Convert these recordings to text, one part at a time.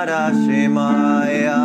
Shimaya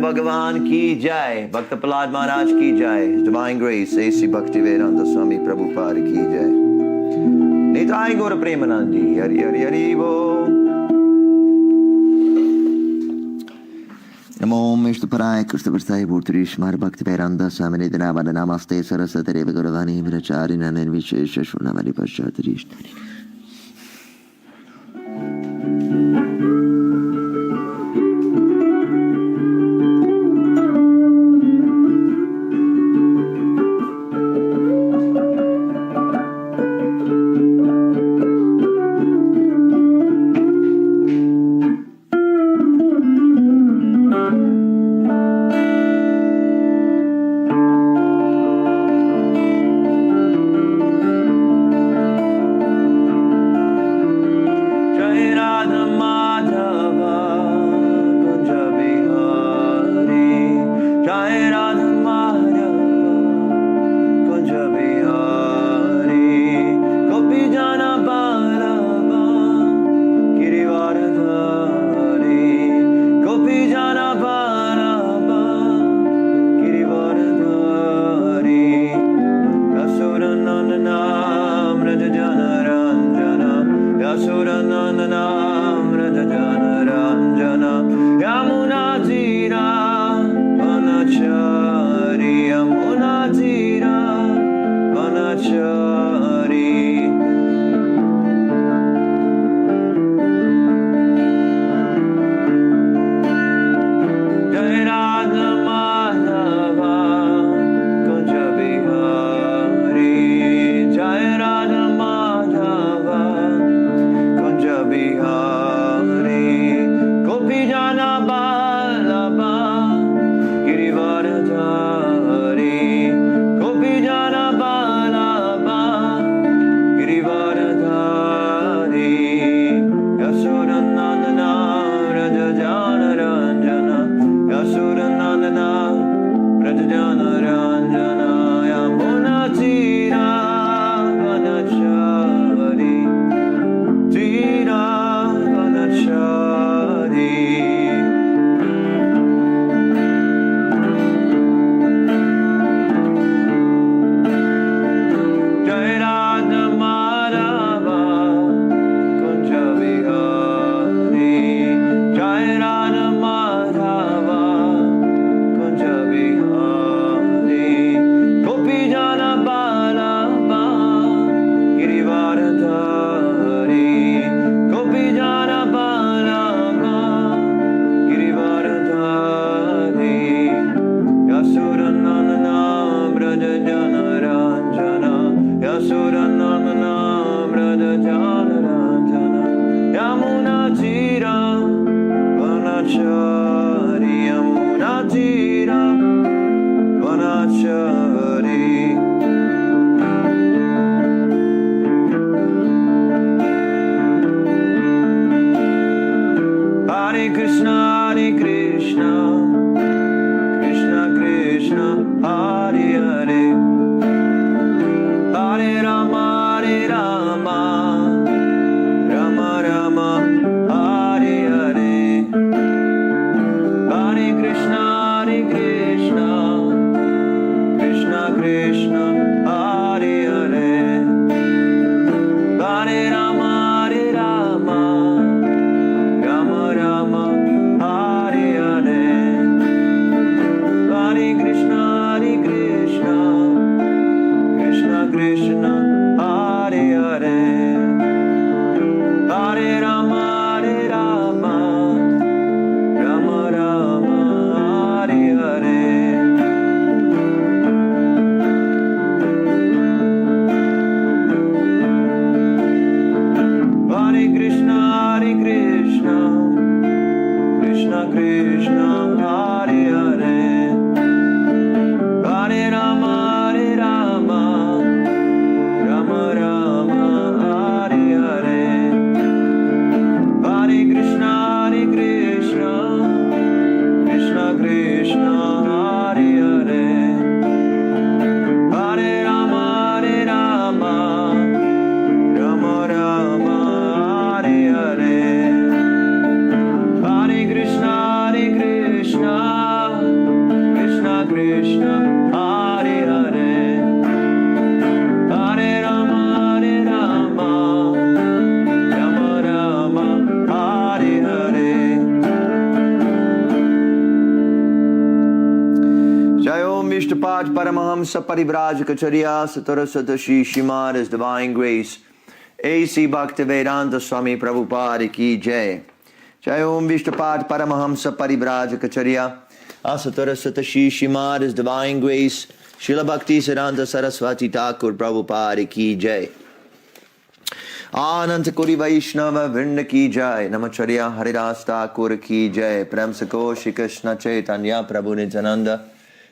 Bhagavan ki jai, Bhakta Prahlad Maharaj ki jai, His Divine Grace, A.C. Bhaktivedanta Swami Prabhupada ki jai. Nitai Gaura Premanandi, Hari Hari Hari Bo. Namo Vishnu Paraya Krishna Varsai Bhurtrishmar Bhaktivedanta Swami Nidana Namaste Saraswati Devi Gauravani Viracharina Nirvishesha Shunamari Paschatrishna. Yasudanandanam Rajajanaranjana Yasudanandanam Rajajanaranjana Yamunatira Vanachari Yamunatira Vanachari Jai Radha Madhava Kunja Bihari Jai Radha Madhava Kunja Bihari Gopi Jana Balaba Girivaradhari Gopi Jana Balaba Girivaradhari Yasudanandana Rajajana Ranjana Yasudanandana Rajajana Ranjana Yamunatira Vanachari Tira Vanachari Jai Radha Madhava Kunja Bihari Jai Radha Madhava Kunja Bihari Gopi Jana Balaba Girivaradhari Gopi Jana Balaba Girivaradhari Yasudanandana Brajajana Ranjana Yasudanandana Brajajana Ranjana Yamunatira Vanachari Yamunatira Vanachari Hare Krishna Krishna Krishna Hare Hare Hare Rama Rama Rama Hare Hare Hare Krishna Krishna Krishna Hare Hare Hare Rama Rama Rama Hare Hare Hare Krishna Krishna Krishna Hare Hare Hare Rama Rama Rama Hare Hare Hare Krishna Krishna Hare Hare Hare Rama Rama Hare Hare Hare Krishna Krishna Hare Hare Hare Rama Rama Hare Hare Hare Krishna Krishna Hare Hare Hare Rama Rama Hare Hare Jai Om Vishnupad Paramahamsa Parivrajacharya Sataraswata Shri Srimad His Divine Grace A.C. Bhaktivedanta Swami Prabhupada Ki Jai Jai Om Vishnupad Paramahamsa Parivrajacharya Asataraswata Shri Srimad His Divine Grace Srila Bhakti Siddhanta Saraswati Thakur Prabhupada Ki Jai Ananta Kuri Vaishnava Vrinda Ki Jai Namacharya Haridas Thakur Ki Jai Prem Sako Shri Krishna Chaitanya Prabhu Nityananda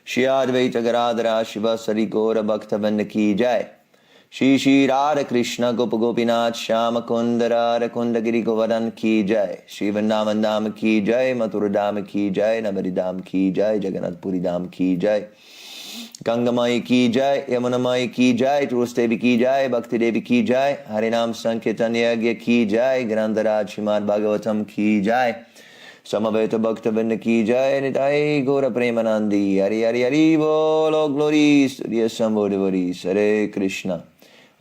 Shri Advaita Garadhara Shiva Sari Gaura Bhaktavinda Ki Jai Shri Shri Radha Krishna Gopa Gopinath Shama Kundara Kundagiri Govardhan Ki Jai Shri Vrindavan Dham Ki Jai Mathura Dham Ki Jai Navadi Dham Ki Jai Jagannath Puri Dham Ki Jai Gangamai Ki Jai Yamunamai Ki Jai Turus Devi Ki Jai Bhakti Devi Ki Jai Harinam Sankirtan Yagya Ki Jai Grandaraj Srimad Bhagavatam Ki Jai Samaveta Bhaktavinda Ki Jai Nitai Gaura Premanandi Hari Hari Hari Bolo Glories to the Assembled devotees Hare Krishna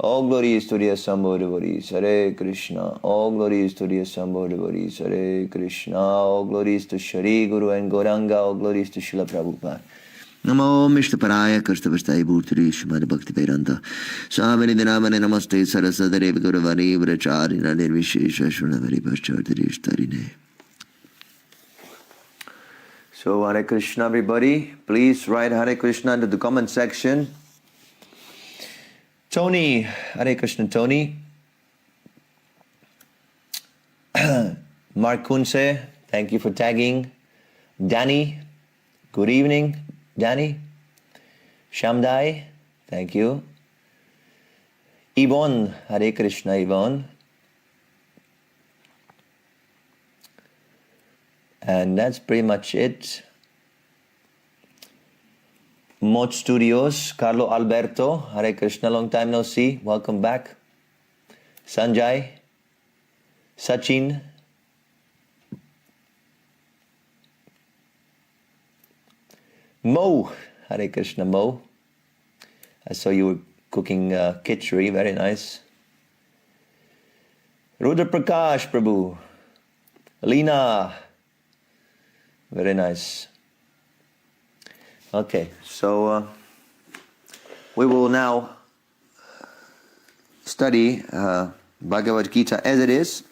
All glory is to the Assembled devotees. Hare Krishna. All glory is to the Assembled devotees. Hare Krishna. All glory is to Shri Guru and Gauranga. All glory is to Srila Prabhupada. Namo Mishta Paraya Karstavastai Bhurtri Shmad Bhakti Vedanta Swamini Dinamane Namaste Sarasadare Gauravani Vracharina Nirvishesha Shrunavari Paschartarishtarine. So Hare Krishna everybody. Please write Hare Krishna into the comment section. Tony, Hare Krishna Tony. Mark Kunse, thank you for tagging. Danny, good evening. Danny, Shamdai, thank you. Yvonne, Hare Krishna Yvonne. And that's pretty much it. Moch Studios, Carlo Alberto, Hare Krishna, long time no see, welcome back. Sanjay, Sachin, Mo, Hare Krishna Mo. I saw you were cooking khichdi, very nice. Rudra Prakash Prabhu, Lina, very nice. Okay, so we will now study Bhagavad Gita as it is.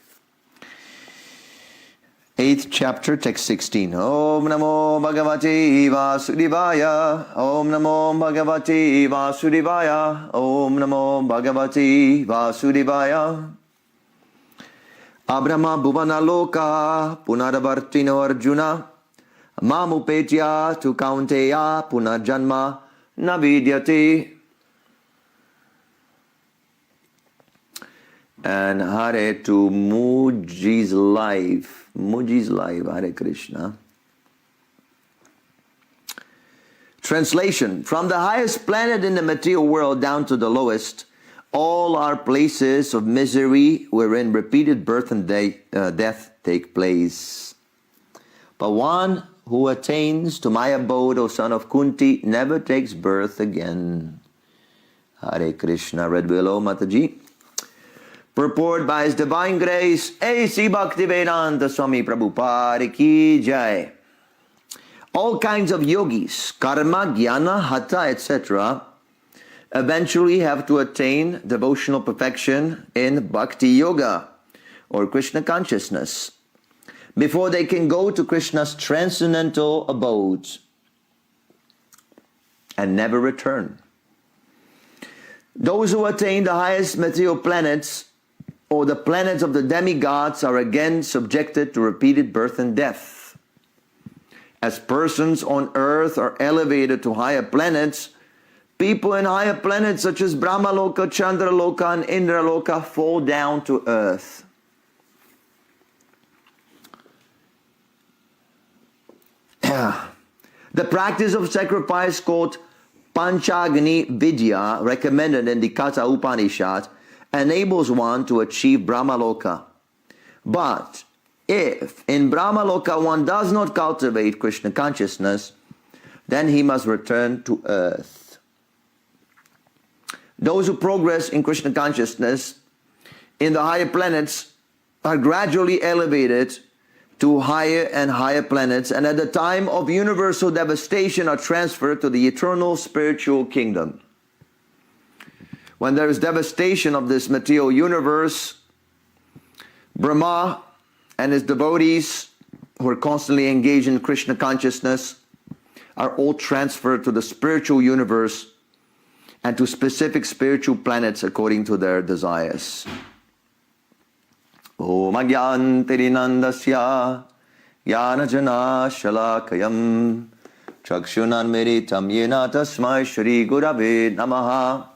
8th chapter, text 16. Om Namo Bhagavate Vasudevaya. Om Namo Bhagavate Vasudevaya. Om Namo Bhagavate Vasudevaya. Abrahma Bhuvana Loka Punaravartino Arjuna Mamupetya tu Kaunteya Punarjanma Navidyate. And Hare to Muji's life. Muji's life, Hare Krishna. Translation. From the highest planet in the material world down to the lowest, all are places of misery wherein repeated birth and death take place. But one who attains to my abode, O son of Kunti, never takes birth again. Hare Krishna. Red Willow Mataji. Purport by His Divine Grace, A.C. Bhaktivedanta Swami Prabhupada Ki Jai. All kinds of yogis, karma, jnana, hatha, etc. eventually have to attain devotional perfection in bhakti yoga or Krishna consciousness before they can go to Krishna's transcendental abode and never return. Those who attain the highest material planets or the planets of the demigods are again subjected to repeated birth and death. As persons on earth are elevated to higher planets, people in higher planets such as Brahmaloka, Chandraloka, and Indraloka fall down to earth. The practice of sacrifice called Panchagni Vidya, recommended in the Katha Upanishad, enables one to achieve Brahmaloka. But if in Brahmaloka one does not cultivate Krishna consciousness, then he must return to earth. Those who progress in Krishna consciousness in the higher planets are gradually elevated to higher and higher planets, and at the time of universal devastation are transferred to the eternal spiritual kingdom. When there is devastation of this material universe, Brahma and his devotees who are constantly engaged in Krishna consciousness are all transferred to the spiritual universe and to specific spiritual planets according to their desires. Om Agyantirinandasya Yanajana Shalakayam Chakshunanmiritam Yena Tasmai Shri Gurave Namaha.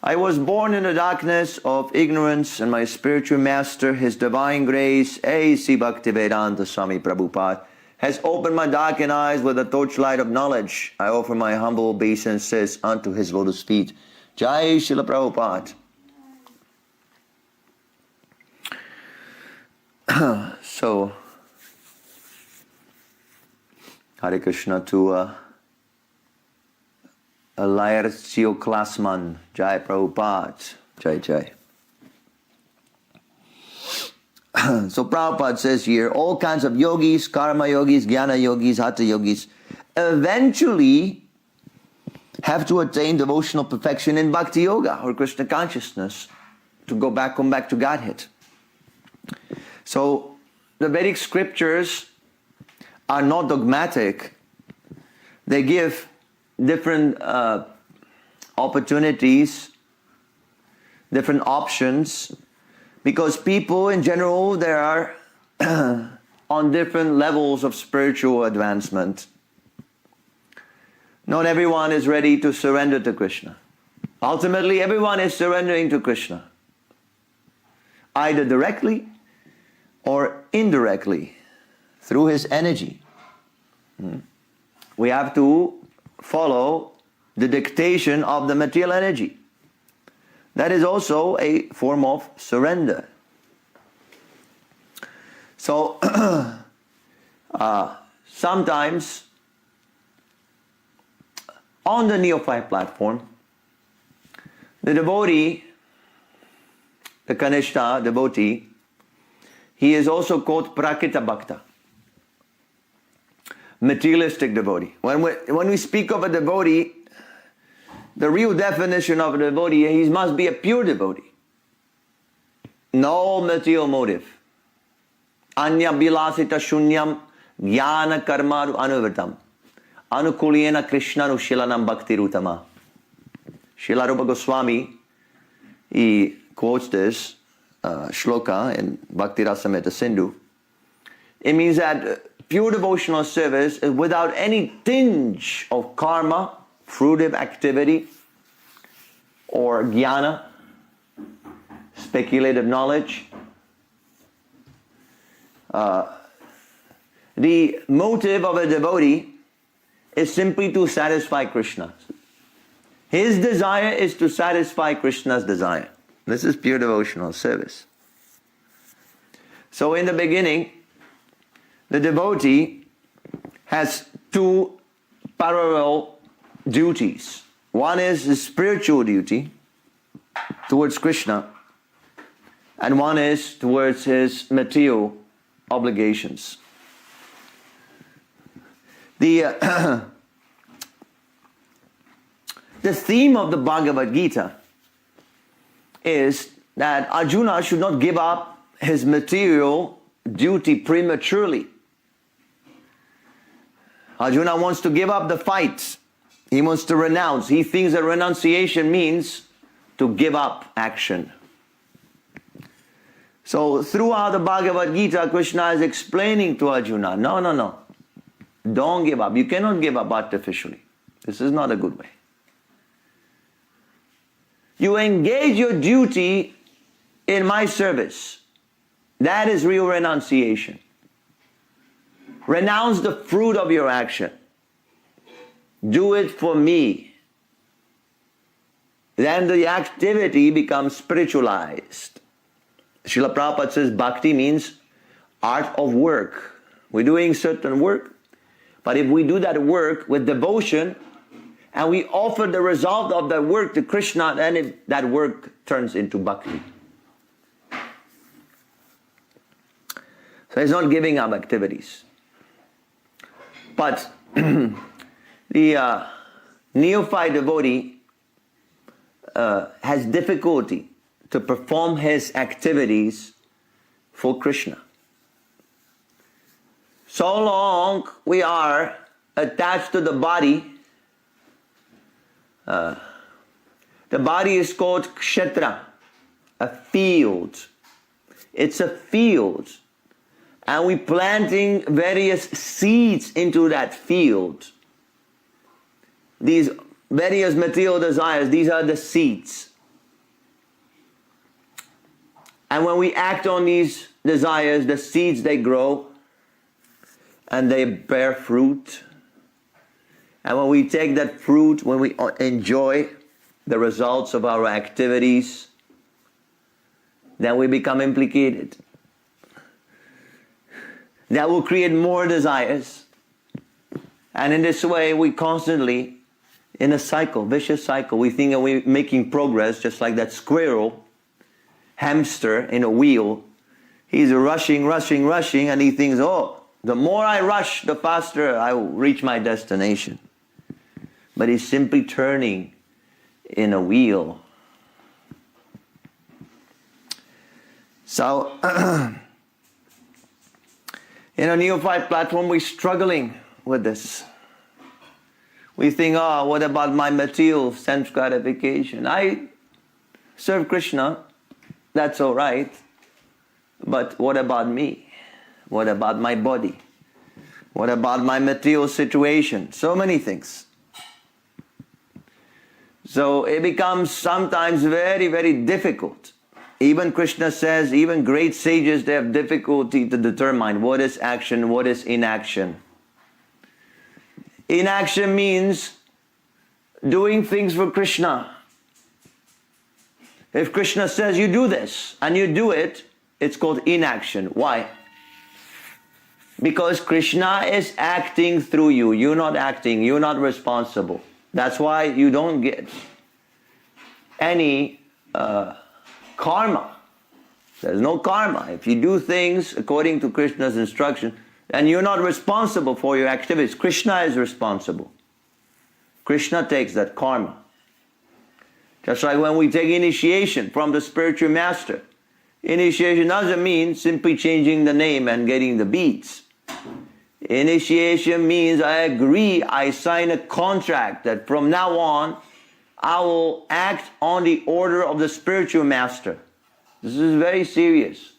I was born in the darkness of ignorance, and my spiritual master, His Divine Grace, A.C. Bhaktivedanta Swami Prabhupada, has opened my darkened eyes with the torchlight of knowledge. I offer my humble obeisances unto His lotus feet. Jai Srila Prabhupada. So, Hare Krishna to Laercio Klasman. Jai Prabhupada. Jai Jai. So Prabhupada says here, all kinds of yogis, karma yogis, jnana yogis, hatha yogis, eventually have to attain devotional perfection in bhakti yoga or Krishna consciousness to come back to Godhead. So the Vedic scriptures are not dogmatic. They give different opportunities, different options, because people in general, they are on different levels of spiritual advancement. Not everyone is ready to surrender to Krishna. Ultimately, everyone is surrendering to Krishna, either directly or indirectly, through his energy. We have to follow the dictation of the material energy. That is also a form of surrender. So, sometimes on the neophyte platform, the devotee, the Kanishta devotee, he is also called Prakita Bhakta, materialistic devotee. When we speak of a devotee, the real definition of a devotee, he must be a pure devotee. No material motive. Anya bilasita shunyam jnana karmaru anuvirtam. Anukuliyena Krishnanu shilanam bhakti rutama. Srila Rupa Goswami, he quotes this shloka in Bhakti Rasamrita Sindhu. It means that pure devotional service is without any tinge of karma, fruitive activity, or jnana, speculative knowledge. The motive of a devotee is simply to satisfy Krishna. His desire is to satisfy Krishna's desire. This is pure devotional service. So in the beginning, the devotee has two parallel duties. One is his spiritual duty towards Krishna, and one is towards his material obligations. The theme of the Bhagavad Gita is that Arjuna should not give up his material duty prematurely. Arjuna wants to give up the fight. He wants to renounce. He thinks that renunciation means to give up action. So throughout the Bhagavad Gita, Krishna is explaining to Arjuna, no. Don't give up. You cannot give up artificially. This is not a good way. You engage your duty in my service. That is real renunciation. Renounce the fruit of your action. Do it for me. Then the activity becomes spiritualized. Srila Prabhupada says bhakti means art of work. We're doing certain work, but if we do that work with devotion and we offer the result of that work to Krishna, then that work turns into bhakti. So it's not giving up activities. But the neophyte devotee has difficulty to perform his activities for Krishna. So long we are attached to the body. The body is called kshetra, a field. It's a field. And we're planting various seeds into that field. These various material desires, these are the seeds. And when we act on these desires, the seeds, they grow and they bear fruit. And when we take that fruit, when we enjoy the results of our activities, then we become implicated. That will create more desires. And in this way, we constantly in a cycle, vicious cycle. We think that we're making progress, just like that squirrel, hamster in a wheel. He's rushing, and he thinks, oh, the more I rush, the faster I will reach my destination. But he's simply turning in a wheel. So, in a neophyte platform, we're struggling with this. We think, oh, what about my material sense gratification? I serve Krishna, that's all right. But what about me? What about my body? What about my material situation? So many things. So it becomes sometimes very, very difficult. Even Krishna says, even great sages, they have difficulty to determine what is action, what is inaction. Inaction means doing things for Krishna. If Krishna says you do this and you do it, it's called inaction. Why? Because Krishna is acting through you. You're not acting. You're not responsible. That's why you don't get any karma. There's no karma. If you do things according to Krishna's instruction, then you're not responsible for your activities. Krishna is responsible. Krishna takes that karma. Just like when we take initiation from the spiritual master. Initiation doesn't mean simply changing the name and getting the beads. Initiation means I agree, I sign a contract that from now on, I will act on the order of the spiritual master. This is very serious.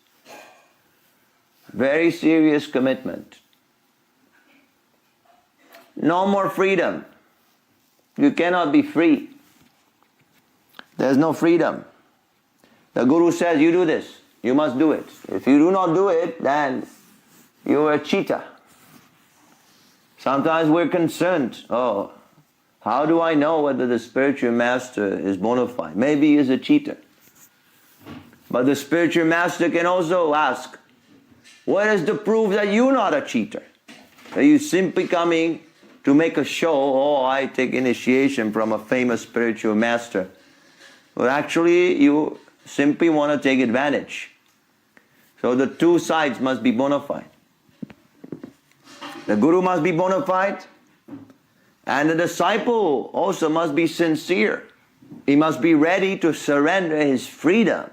Very serious commitment. No more freedom. You cannot be free. There's no freedom. The Guru says, you do this. You must do it. If you do not do it, then you're a cheater. Sometimes we're concerned. Oh, how do I know whether the spiritual master is bona fide? Maybe he's a cheater. But the spiritual master can also ask, what is the proof that you're not a cheater? Are you simply coming to make a show? Oh, I take initiation from a famous spiritual master. Well, actually, you simply want to take advantage. So the two sides must be bona fide. The Guru must be bona fide, and the disciple also must be sincere. He must be ready to surrender his freedom.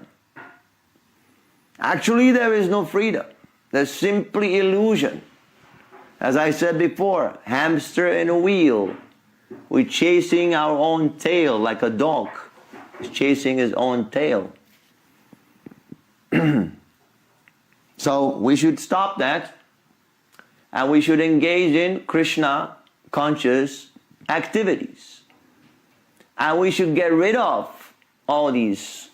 Actually, there is no freedom. There's simply illusion. As I said before, hamster in a wheel. We're chasing our own tail like a dog is chasing his own tail. So we should stop that, and we should engage in Krishna conscious activities. And we should get rid of all these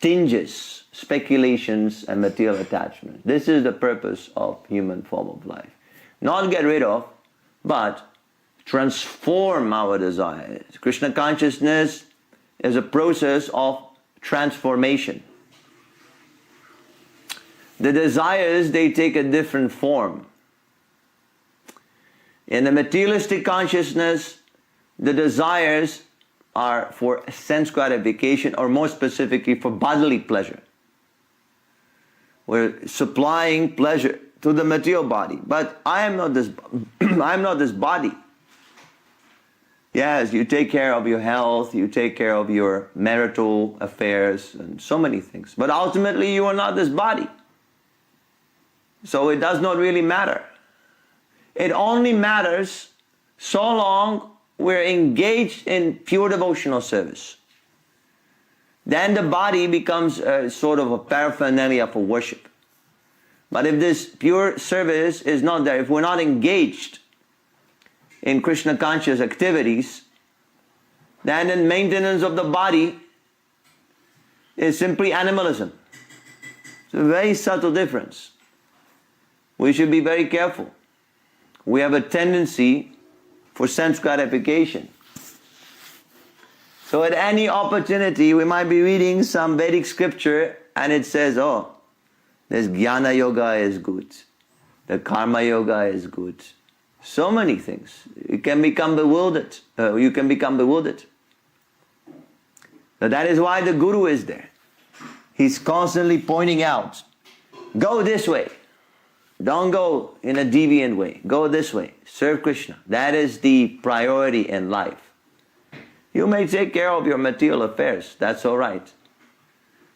tinges, speculations and material attachments. This is the purpose of human form of life. Not get rid of, but transform our desires. Krishna consciousness is a process of transformation. The desires, they take a different form. In the materialistic consciousness, the desires are for sense gratification, or more specifically for bodily pleasure. We're supplying pleasure to the material body. But I am not this I am not this body. Yes, you take care of your health, you take care of your marital affairs and so many things. But ultimately you are not this body. So it does not really matter. It only matters so long we're engaged in pure devotional service. Then the body becomes a sort of a paraphernalia for worship. But if this pure service is not there, if we're not engaged in Krishna conscious activities, then the maintenance of the body is simply animalism. It's a very subtle difference. We should be very careful. We have a tendency for sense gratification. So at any opportunity, we might be reading some Vedic scripture and it says, oh, this Jnana Yoga is good. The Karma Yoga is good. So many things. You can become bewildered. But that is why the Guru is there. He's constantly pointing out, go this way. Don't go in a deviant way. Go this way. Serve Krishna. That is the priority in life. You may take care of your material affairs. That's all right.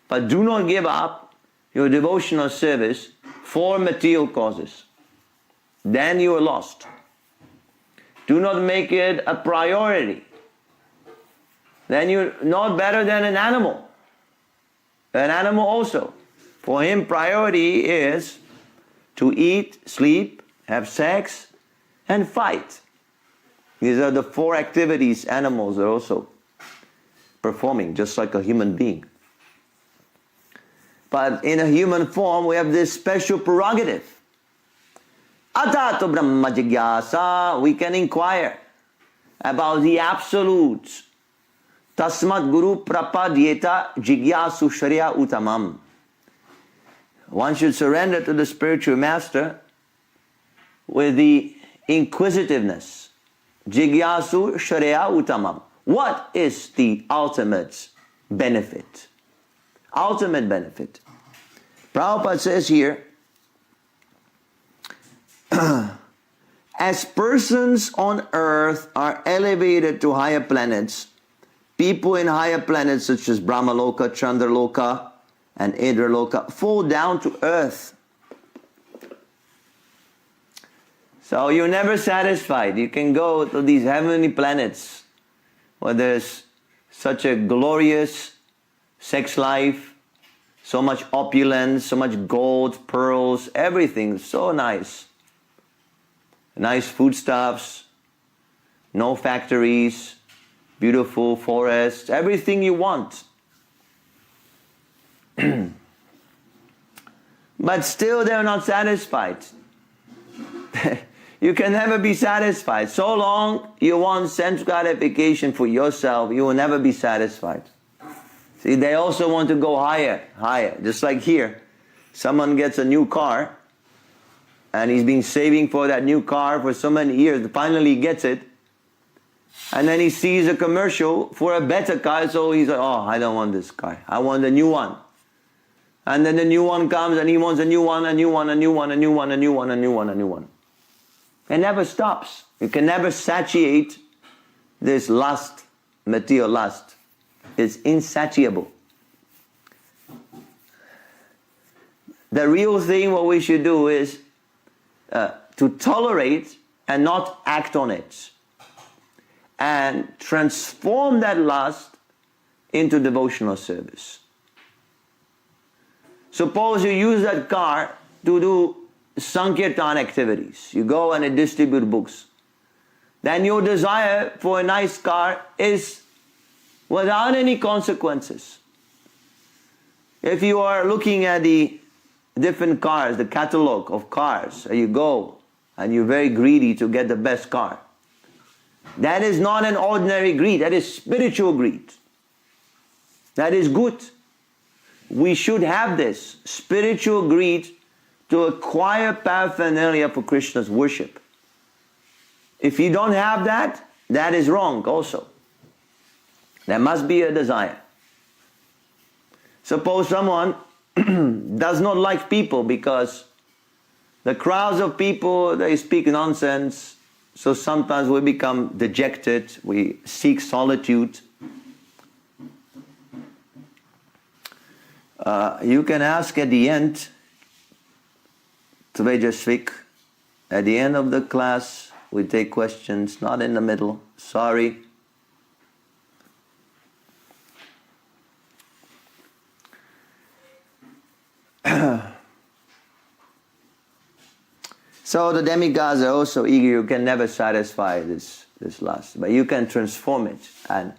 But do not give up your devotional service for material causes. Then you are lost. Do not make it a priority. Then you're not better than an animal. An animal also. For him, priority is to eat, sleep, have sex, and fight. These are the 4 activities animals are also performing, just like a human being. But in a human form, we have this special prerogative. Atato Brahma Jigyasa, we can inquire about the absolute. Tasmat Guru Prapadyeta Jigyasu Shariya Utamam. One should surrender to the spiritual master with the inquisitiveness. Jigyasu Shariya Utamam. What is the ultimate benefit? Ultimate benefit. Prabhupada says here, as persons on earth are elevated to higher planets, people in higher planets such as Brahmaloka, Chandraloka, and Indraloka fall down to earth. So you're never satisfied. You can go to these heavenly planets where there's such a glorious sex life, so much opulence, so much gold, pearls, everything so nice. Nice foodstuffs, no factories, beautiful forests, everything you want. But still they're not satisfied. You can never be satisfied. So long you want sense gratification for yourself, you will never be satisfied. See, they also want to go higher, higher. Just like here, someone gets a new car, and he's been saving for that new car for so many years, finally he gets it, and then he sees a commercial for a better car, so he's like, oh, I don't want this car, I want a new one. And then the new one comes, and he wants a new one, a new one, a new one, a new one, a new one, a new one, a new one. It never stops. You can never satiate this lust, material lust. It's insatiable. The real thing what we should do is to tolerate and not act on it, and transform that lust into devotional service. Suppose you use that car to do Sankirtan activities. You go and distribute books. Then your desire for a nice car is without any consequences. If you are looking at the different cars, the catalog of cars, and you go and you're very greedy to get the best car, that is not an ordinary greed, that is spiritual greed. That is good. We should have this spiritual greed to acquire paraphernalia for Krishna's worship. If you don't have that, that is wrong also. There must be a desire. Suppose someone does not like people because the crowds of people, they speak nonsense, so sometimes we become dejected, we seek solitude. You can ask at the end, Tvejasvik, at the end of the class, we take questions, not in the middle, sorry. So the demigods are also eager. You can never satisfy this lust, but you can transform it. And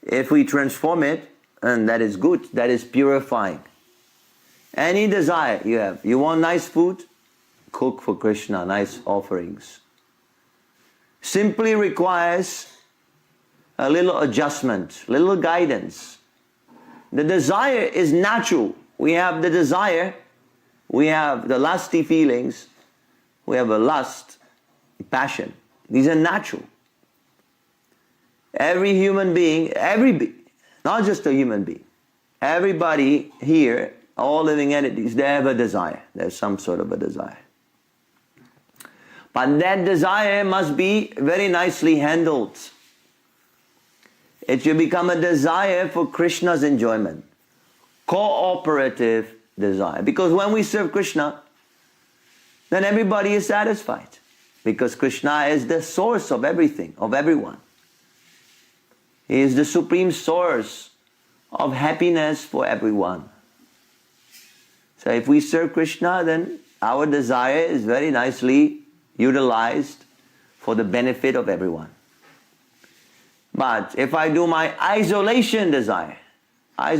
if we transform it, and that is good, that is purifying. Any desire you have, you want nice food, cook for Krishna, nice offerings. Simply requires a little adjustment, little guidance. The desire is natural. We have the desire, we have the lusty feelings, we have a lust, passion. These are natural. Every human being, not just a human being, everybody here, all living entities, they have a desire. There's some sort of a desire. But that desire must be very nicely handled. It should become a desire for Krishna's enjoyment. Cooperative desire. Because when we serve Krishna, then everybody is satisfied. Because Krishna is the source of everything, of everyone. He is the supreme source of happiness for everyone. So if we serve Krishna, then our desire is very nicely utilized for the benefit of everyone. But if I do my isolation desire, that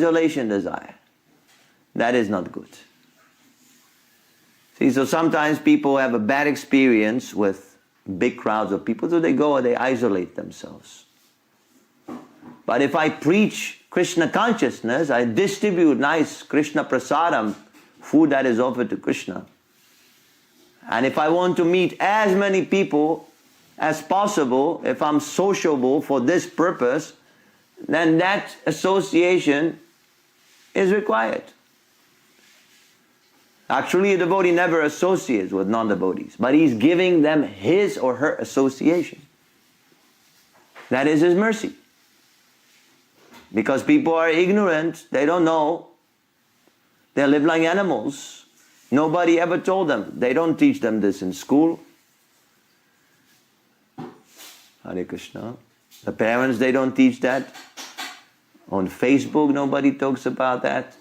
is not good. See, so sometimes people have a bad experience with big crowds of people, so they go and they isolate themselves. But if I preach Krishna consciousness, I distribute nice Krishna prasadam, food that is offered to Krishna. And if I want to meet as many people as possible, if I'm sociable for this purpose, then that association is required. Actually, a devotee never associates with non-devotees, but he's giving them his or her association. That is his mercy. Because people are ignorant, they don't know. They live like animals. Nobody ever told them. They don't teach them this in school. Hare Krishna. The parents, they don't teach that. On Facebook, nobody talks about that.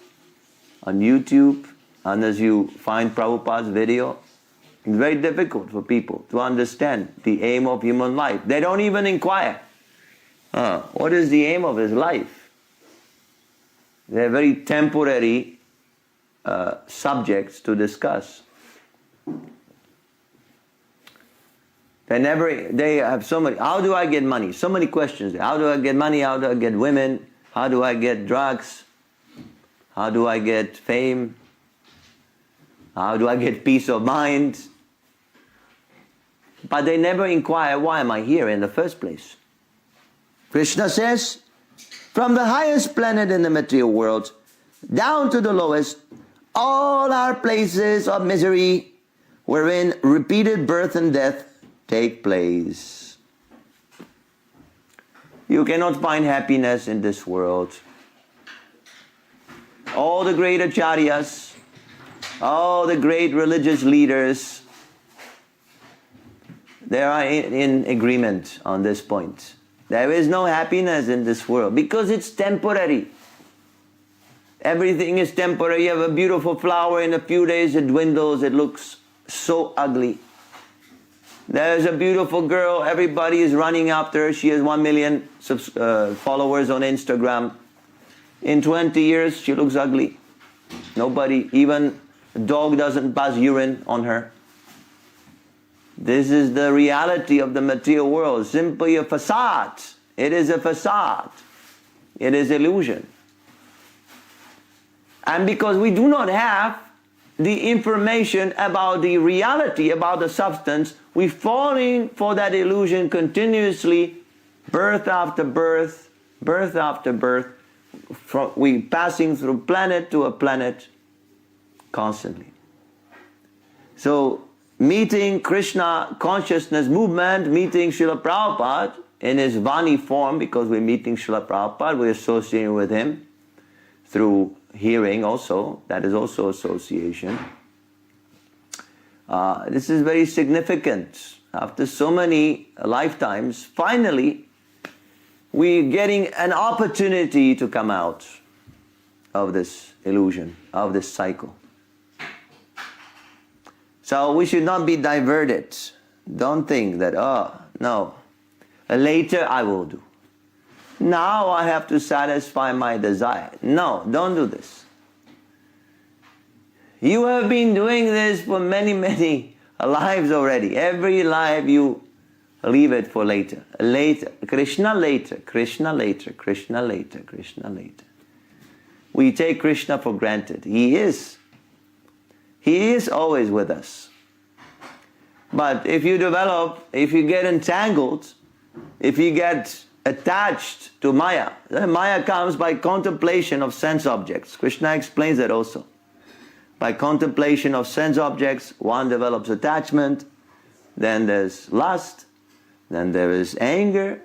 On YouTube, unless you find Prabhupada's video, it's very difficult for people to understand the aim of human life. They don't even inquire. What is the aim of his life? They're very temporary subjects to discuss. They have so many, how do I get money? So many questions. How do I get money? How do I get women? How do I get drugs? How do I get fame? How do I get peace of mind? But they never inquire, why am I here in the first place? Krishna says, from the highest planet in the material world, down to the lowest, all are places of misery, wherein repeated birth and death take place. You cannot find happiness in this world. All the great acharyas, all the great religious leaders, they are in agreement on this point. There is no happiness in this world because it's temporary. Everything is temporary. You have a beautiful flower, in a few days it dwindles, it looks so ugly. There's a beautiful girl, everybody is running after her. She has 1 million followers on Instagram. In 20 years, she looks ugly. Nobody, even a dog doesn't pass urine on her. This is the reality of the material world. Simply a facade. It is a facade. It is illusion. And because we do not have the information about the reality, about the substance, we're falling for that illusion continuously, birth after birth, birth after birth. We're passing through planet to a planet constantly. So, meeting Krishna consciousness movement, meeting Srila Prabhupada in his Vani form, because we're meeting Srila Prabhupada, we're associating with him through hearing also, that is also association. This is very significant. After so many lifetimes, finally, we're getting an opportunity to come out of this illusion, of this cycle. So we should not be diverted. Don't think that, oh, no, later I will do. Now I have to satisfy my desire. No, don't do this. You have been doing this for many, many lives already. Every life you leave it for later. Later. Krishna later. Krishna later. Krishna later. Krishna later. We take Krishna for granted. He is always with us. But if you get entangled, if you get attached to Maya, then Maya comes by contemplation of sense objects. Krishna explains that also. By contemplation of sense objects, one develops attachment, then there's lust, then there is anger,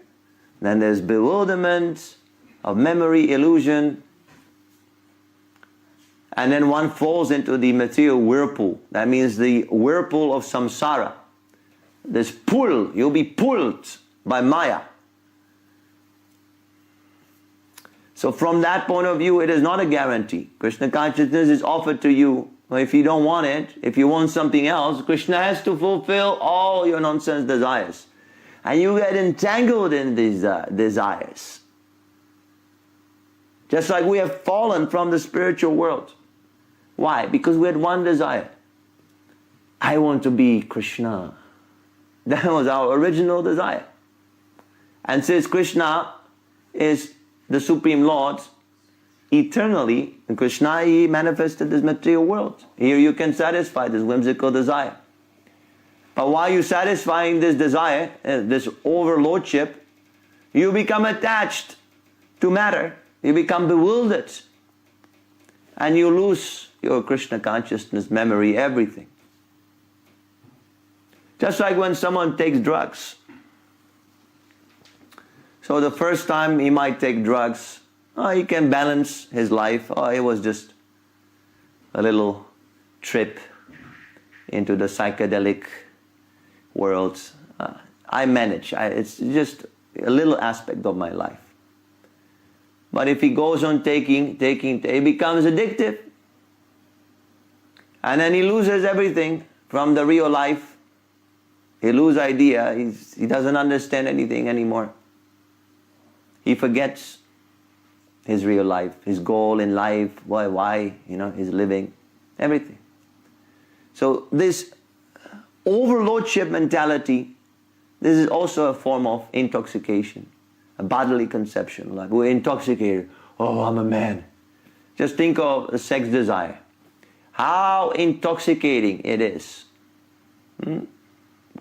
then there's bewilderment of memory, illusion, and then one falls into the material whirlpool. That means the whirlpool of samsara. This pull, you'll be pulled by Maya. So from that point of view, it is not a guarantee. Krishna consciousness is offered to you. But if you don't want it, if you want something else, Krishna has to fulfill all your nonsense desires. And you get entangled in these desires. Just like we have fallen from the spiritual world. Why? Because we had one desire. I want to be Krishna. That was our original desire. And since Krishna is the Supreme Lord, eternally, in Krishna He manifested this material world. Here you can satisfy this whimsical desire. But while you're satisfying this desire, this overlordship, you become attached to matter. You become bewildered. And you lose your Krishna consciousness, memory, everything. Just like when someone takes drugs. So the first time he might take drugs, he can balance his life. It was just a little trip into the psychedelic world. I manage. It's just a little aspect of my life. But if he goes on taking, it becomes addictive. And then he loses everything from the real life. He loses idea. He doesn't understand anything anymore. He forgets his real life, his goal in life, why, he's living, everything. So this overlordship mentality, this is also a form of intoxication, a bodily conception. Like we're intoxicated. Oh, I'm a man. Just think of the sex desire. How intoxicating it is. We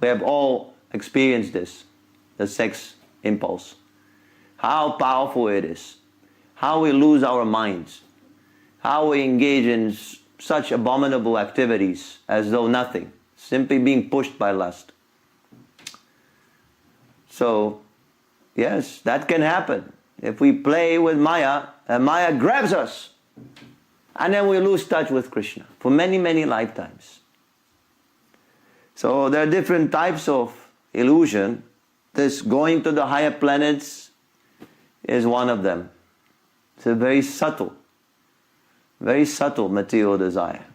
have all experienced this, the sex impulse. How powerful it is. How we lose our minds. How we engage in such abominable activities as though nothing. Simply being pushed by lust. So, yes, that can happen. If we play with Maya, and Maya grabs us. And then we lose touch with Krishna for many, many lifetimes. So there are different types of illusion. This going to the higher planets is one of them. It's a very subtle material desire.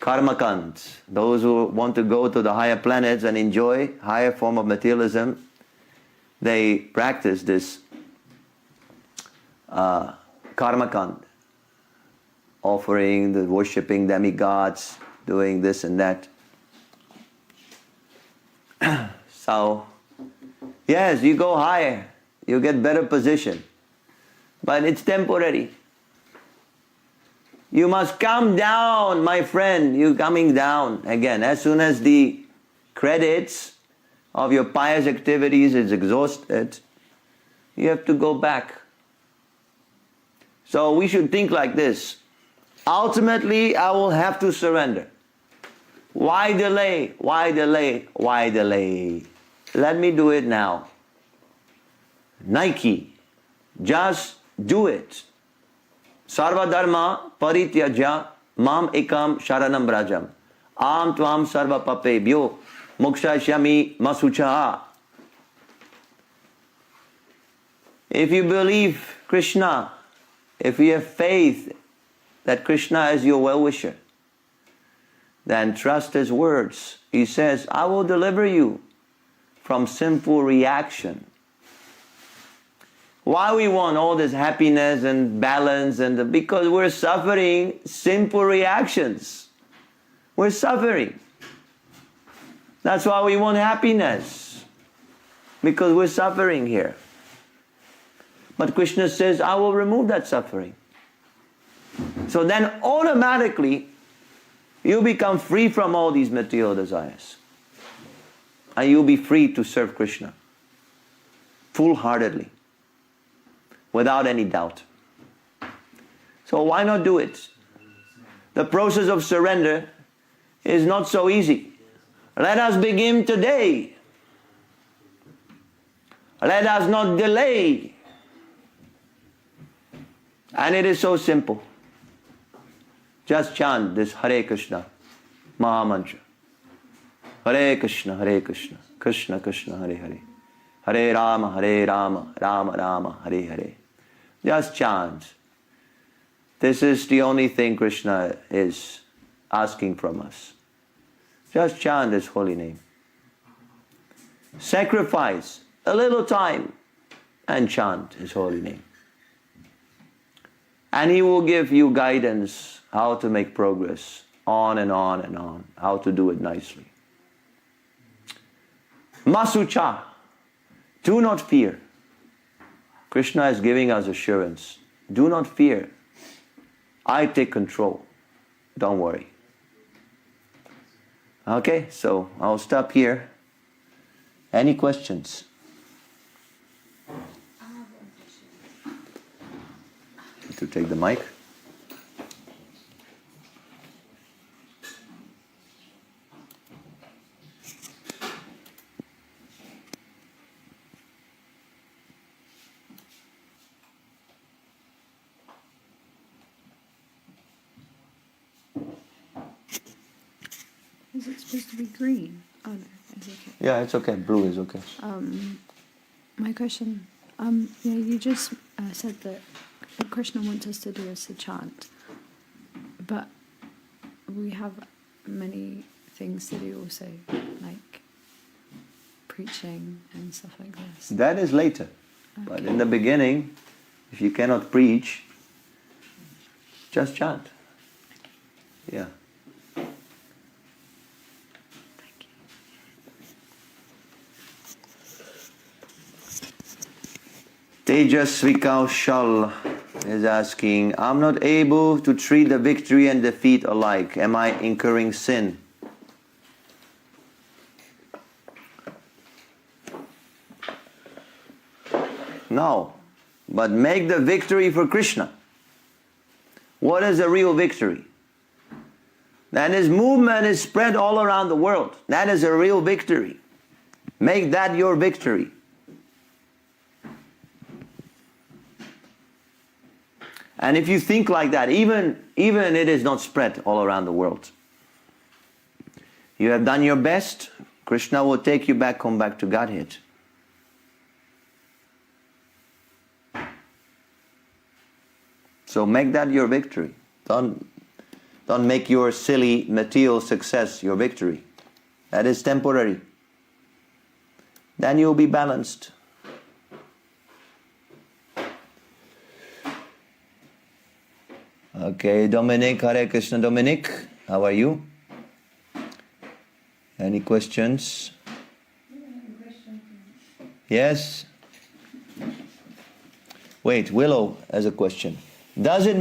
Karmakant, those who want to go to the higher planets and enjoy higher form of materialism, they practice this karmakant, offering, worshipping demigods, doing this and that. So, yes, you go higher, you get better position, but it's temporary. You must come down, my friend. You're coming down again. As soon as the credits of your pious activities is exhausted, you have to go back. So we should think like this. Ultimately, I will have to surrender. Why delay? Why delay? Why delay? Let me do it now. Nike. Just do it. Sarva dharma parityaja mam ekam sharanam brajam. Am tvam sarva papebhyo mokshayami masucha. If you believe Krishna, if you have faith that Krishna is your well-wisher, then trust His words. He says, I will deliver you from sinful reaction. Why we want all this happiness and balance? Because we're suffering sinful reactions. We're suffering. That's why we want happiness. Because we're suffering here. But Krishna says, I will remove that suffering. So then automatically, You become free from all these material desires. And you'll be free to serve Krishna full-heartedly, without any doubt. So why not do it? The process of surrender is not so easy. Let us begin today. Let us not delay. And it is so simple. Just chant this Hare Krishna Maha Mantra. Hare Krishna, Krishna Krishna, Hare Hare. Hare Rama, Rama Rama, Hare Hare. Just chant. This is the only thing Krishna is asking from us. Just chant His holy name. Sacrifice a little time and chant His holy name. And He will give you guidance how to make progress on and on and on, how to do it nicely. Masucha, do not fear. Krishna is giving us assurance. Do not fear. I take control. Don't worry. Okay, so I'll stop here. Any questions? To take the mic. Is it supposed to be green? Oh no, it's okay. Yeah, it's okay. Blue is okay. My question, you just said that what Krishna wants us to do is to chant, but we have many things to do also, like preaching and stuff like this. That is later. Okay. But in the beginning, if you cannot preach, just chant. Yeah. Tejasvika Shal is asking, I'm not able to treat the victory and defeat alike. Am I incurring sin? No, but make the victory for Krishna. What is a real victory? That His movement is spread all around the world. That is a real victory. Make that your victory. And if you think like that, even it is not spread all around the world. You have done your best, Krishna will take you back home, back to Godhead. So make that your victory. Don't make your silly material success your victory. That is temporary. Then you'll be balanced. Okay, Dominic, Hare Krishna. Dominic, how are you? Any questions? Yes? Wait, Willow has a question. Does it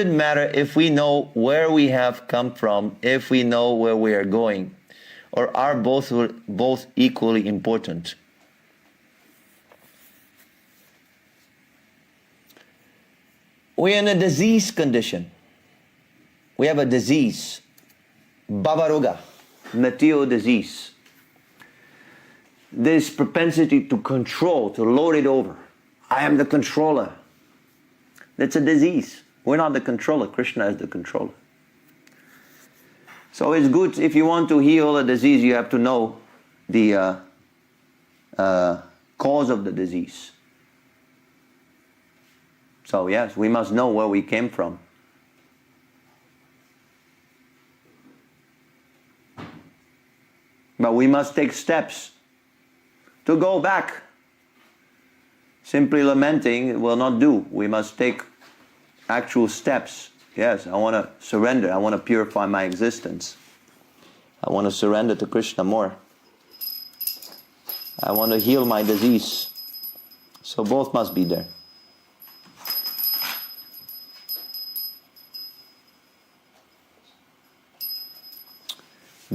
matter if we know where we have come from, if we know where we are going? Or are both equally important? We're in a disease condition. We have a disease. Bhavaroga, material disease. This propensity to control, to lord it over. I am the controller. That's a disease. We're not the controller. Krishna is the controller. So it's good, if you want to heal a disease, you have to know the cause of the disease. So yes, we must know where we came from. But we must take steps to go back. Simply lamenting will not do. We must take actual steps. Yes, I want to surrender. I want to purify my existence. I want to surrender to Krishna more. I want to heal my disease. So both must be there.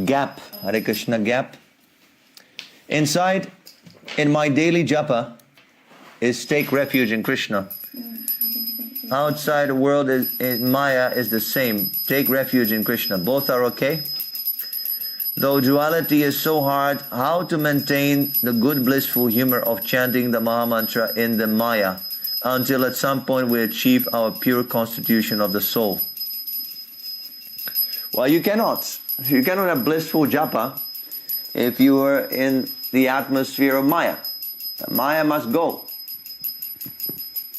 gap, Hare Krishna gap. Inside, in my daily japa, is take refuge in Krishna. Outside the world is Maya is the same. Take refuge in Krishna. Both are okay. Though duality is so hard, how to maintain the good blissful humor of chanting the Maha Mantra in the Maya until at some point we achieve our pure constitution of the soul? Well, you cannot. You cannot have blissful japa if you are in the atmosphere of Maya. The Maya must go.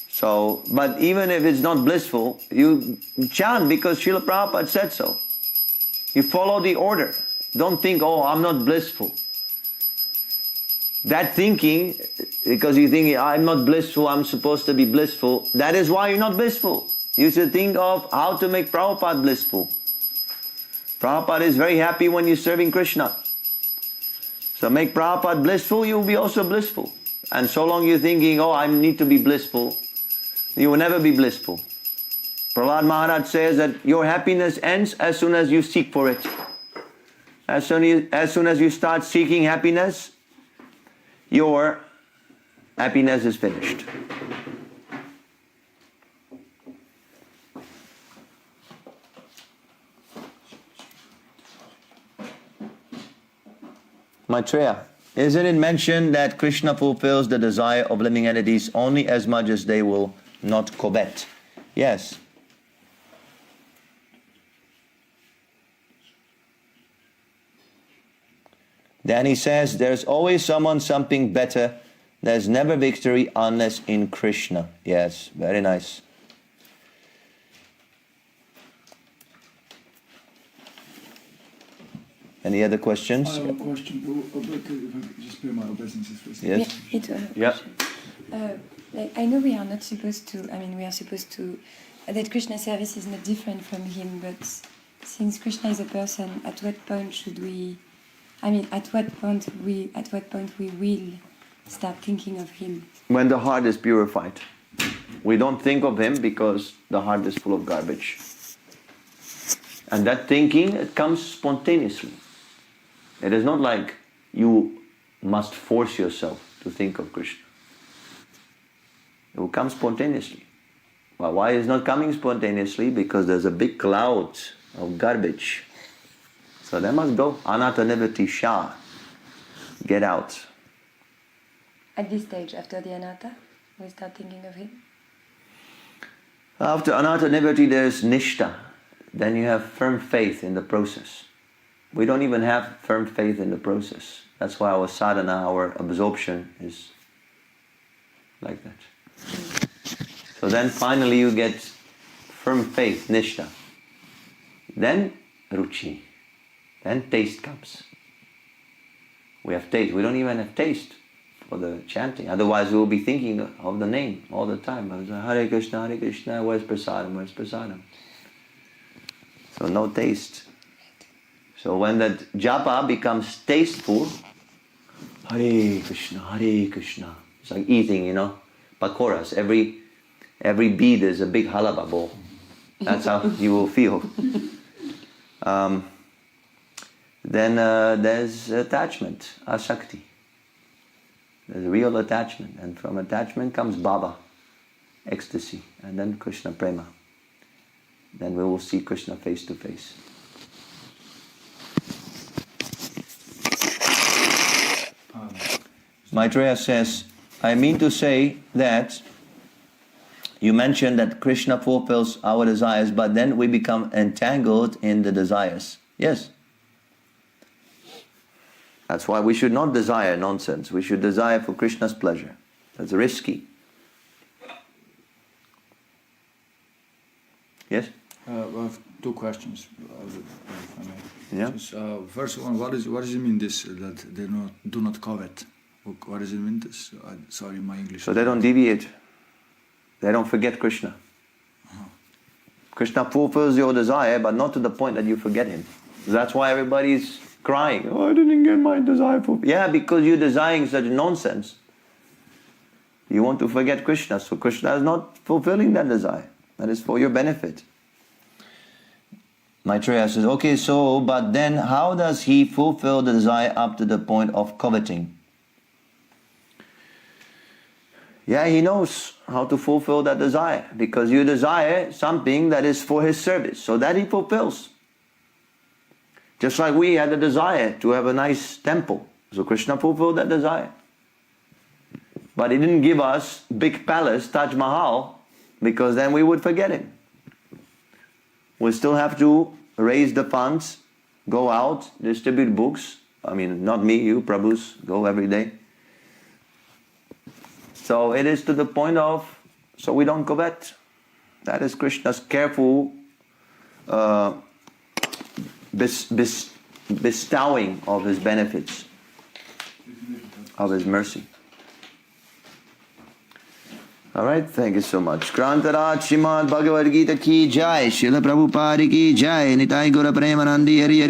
So, but even if it's not blissful, you chant because Srila Prabhupada said so. You follow the order. Don't think, oh, I'm not blissful. That thinking, because you think, I'm not blissful, I'm supposed to be blissful, that is why you're not blissful. You should think of how to make Prabhupada blissful. Prabhupada is very happy when you're serving Krishna. So make Prabhupada blissful, you'll be also blissful. And so long you're thinking, oh, I need to be blissful, you will never be blissful. Prahlad Maharaj says that your happiness ends as soon as you seek for it. As soon as you start seeking happiness, your happiness is finished. Maitreya, isn't it mentioned that Krishna fulfills the desire of living entities only as much as they will not covet? Yes. Then he says, there's always someone, something better. There's never victory unless in Krishna. Yes, very nice. Any other questions? I have a question. Just pay my obeisances first. Yes. Me too. I have a Yeah. question. I know we are not supposed to. We are supposed to. That Krishna service is not different from him, but since Krishna is a person, at what point should we? At what point we will start thinking of him? When the heart is purified. We don't think of him because the heart is full of garbage. And that thinking, it comes spontaneously. It is not like you must force yourself to think of Krishna. It will come spontaneously. Well, why is it not coming spontaneously? Because there's a big cloud of garbage. So they must go. Anatta nivati sha. Get out. At this stage, after the anatta, we start thinking of him. After anatta nivati, there's nishta. Then you have firm faith in the process. We don't even have firm faith in the process. That's why our sadhana, our absorption is like that. So then finally you get firm faith, nishta. Then ruchi. Then taste comes. We have taste. We don't even have taste for the chanting. Otherwise we will be thinking of the name all the time. Hare Krishna, where's prasadam, where's prasadam? So no taste. So when that japa becomes tasteful, Hare Krishna, it's like eating, pakoras. Every bead is a big halaba bowl. That's how you will feel. Then there's attachment, asakti. There's real attachment. And from attachment comes bhava, ecstasy. And then Krishna prema. Then we will see Krishna face to face. Maitreya says, I mean to say that you mentioned that Krishna fulfills our desires, but then we become entangled in the desires. Yes. That's why we should not desire nonsense. We should desire for Krishna's pleasure. That's risky. Yes? I have two questions, if I may. Yeah. Just, first one, what does it mean this that they do not covet? What does it mean this? Sorry, my English. So they don't deviate. They don't forget Krishna. Krishna fulfills your desire, but not to the point that you forget him. That's why everybody's crying. Oh, I didn't get my desire fulfilled. Yeah, because you're desiring such nonsense. You want to forget Krishna, so Krishna is not fulfilling that desire. That is for your benefit. Maitreya says, okay, so, but then how does he fulfill the desire up to the point of coveting? Yeah, he knows how to fulfill that desire, because you desire something that is for his service, so that he fulfills. Just like we had a desire to have a nice temple, so Krishna fulfilled that desire. But he didn't give us big palace, Taj Mahal, because then we would forget him. We still have to raise the funds, go out, distribute books. I mean, not me, you, Prabhus, go every day. So it is to the point of, so we don't covet. That is Krishna's careful bestowing of his benefits, of his mercy. Alright, thank you so much. Krantarat Srimad Bhagavad Gita ki jai, Srila Prabhupada ki jai, Nitai Gora Premanandi Hari Hari.